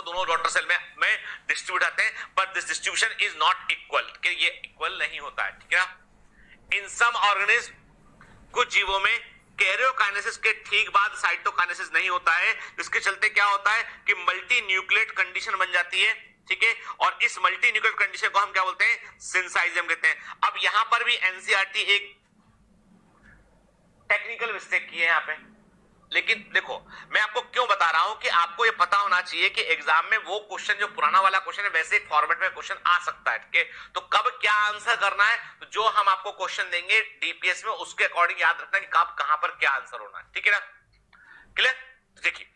दोनों daughter cell में distribute आते हैं, पर this distribution is not equal, कि ये इक्वल नहीं होता है, ठीक है ना। इन सम ऑर्गेनिज्म, कुछ जीवों में कैरियोकाइनेसिस के ठीक बाद साइटोकाइनेसिस नहीं होता है, जिसके चलते क्या होता है कि मल्टी न्यूक्लिएट कंडीशन बन जाती है, ठीक है। और इस मल्टी न्यूक्लिएट कंडीशन को हम क्या बोलते हैं, सिंसाइजियम कहते हैं। अब यहां पर भी एनसीईआरटी एक टेक्निकल मिस्टेक की है यहां पे, लेकिन देखो मैं आपको क्यों बता रहा हूं कि आपको ये पता होना चाहिए कि एग्जाम में वो क्वेश्चन जो पुराना वाला क्वेश्चन है वैसे फॉर्मेट में क्वेश्चन आ सकता है, ठीक है। तो कब क्या आंसर करना है, तो जो हम आपको क्वेश्चन देंगे डीपीएस में उसके अकॉर्डिंग याद रखना कि कब कहां पर क्या आंसर होना है, ठीक है ना। क्लियर। देखिए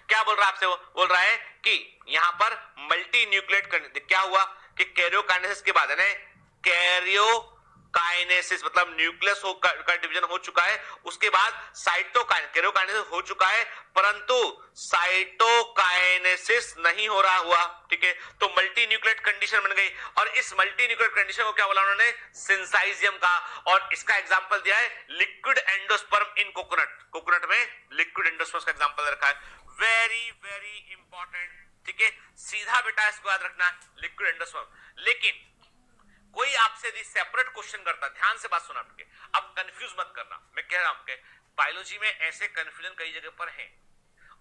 क्या बोल रहा है आपसे, वो बोल रहा है कि यहां पर मल्टी न्यूक्लिएट क्या हुआ कि कैरियोकाइनेसिस के बाद है ना, कैरियोकाइनेसिस मतलब न्यूक्लियस का डिवीजन हो चुका है, उसके बाद कैरियोकाइनेसिस हो चुका है, परंतु साइटोकाइनेसिस नहीं हो रहा हुआ, ठीक है। तो मल्टी न्यूक्लिएट कंडीशन बन गई, और इस मल्टी न्यूक्लिएट कंडीशन को क्या बोला उन्होंने, सिंसाइजियम का। और इसका एग्जांपल दिया है लिक्विड एंडोस्पर्म इन कोकोनट, कोकोनट में लिक्विड एंडोस्पर्म का एग्जांपल रखा है। वेरी वेरी इंपॉर्टेंट, ठीक है। सीधा बेटा इसको याद रखना, लिक्विड एंडोस्पर्म। लेकिन कोई आपसे यदि सेपरेट क्वेश्चन करता, ध्यान से बात सुना आपके, अब कंफ्यूज मत करना, मैं कह रहा हूं आपके बायोलॉजी में ऐसे कंफ्यूजन कई जगह पर है,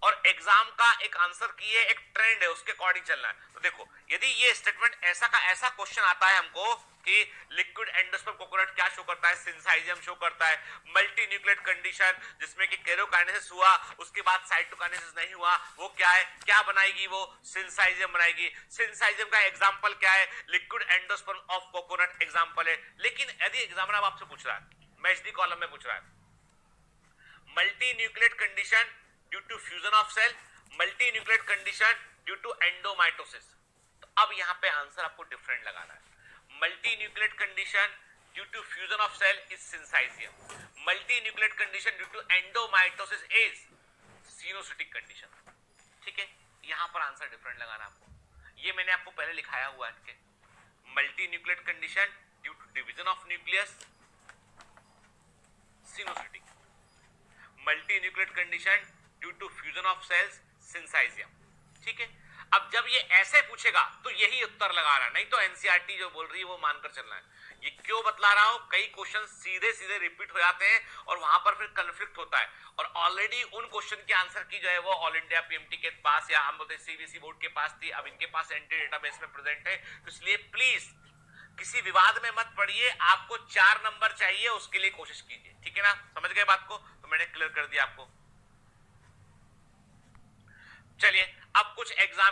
और एग्जाम का एक आंसर की है, एक ट्रेंड है, उसके अकॉर्डिंग चलना है। तो देखो यदि ये स्टेटमेंट ऐसा का ऐसा क्वेश्चन आता है हमको कि लिक्विड एंडोस्पर्म कोकोनट क्या शो करता है, सिंसाइजियम शो करता है, मल्टी न्यूक्लिएट कंडीशन जिसमें कि कैरियोकाइनेसिस हुआ उसके बाद साइटोकाइनेसिस नहीं हुआ, वो क्या है, क्या बनाएगी, वो सिंसाइजियम बनाएगी। सिंसाइजियम का एग्जांपल क्या है, liquid endosperm of coconut example है। लेकिन यदि एग्जामिनर आपसे पूछ रहा है, मैच दी कॉलम में पूछ रहा है, multi nucleate condition due to fusion of cell, multi nucleate condition due to endomitosis, तो अब यहां पे आंसर आपको डिफरेंट लगाना है। Multi nucleate condition due to fusion of cell is syncytium, multi nucleate condition due to endomitosis is coenocytic condition, ठीक है। यहां पर आंसर डिफरेंट लगाना आपको, ये मैंने आपको पहले लिखाया हुआ है। Multi nucleate condition due to division of nucleus, coenocytic, multi nucleate condition due to fusion of cells, syncytium, ठीक है। अब जब ये ऐसे पूछेगा तो यही उत्तर लगाना, नहीं तो एनसीईआरटी जो बोल रही है वो मानकर चलना है। ये क्यों बतला रहा हूं, कई क्वेश्चन सीधे सीधे रिपीट हो जाते हैं और वहां पर फिर कन्फ्लिक्ट होता है, और ऑलरेडी उन क्वेश्चन के आंसर की जो है वो ऑल इंडिया पीएमटी के पास या हम बोलते सीबीएसई बोर्ड के पास थी, अब इनके पास एंट्री डेटाबेस में प्रेजेंट है। तो इसलिए प्लीज किसी विवाद में मत पड़िए, आपको 4 नंबर चाहिए उसके लिए कोशिश कीजिए, ठीक है ना। समझ गए बात को, तो मैंने क्लियर कर दिया आपको। चलिए अब कुछ एग्जाम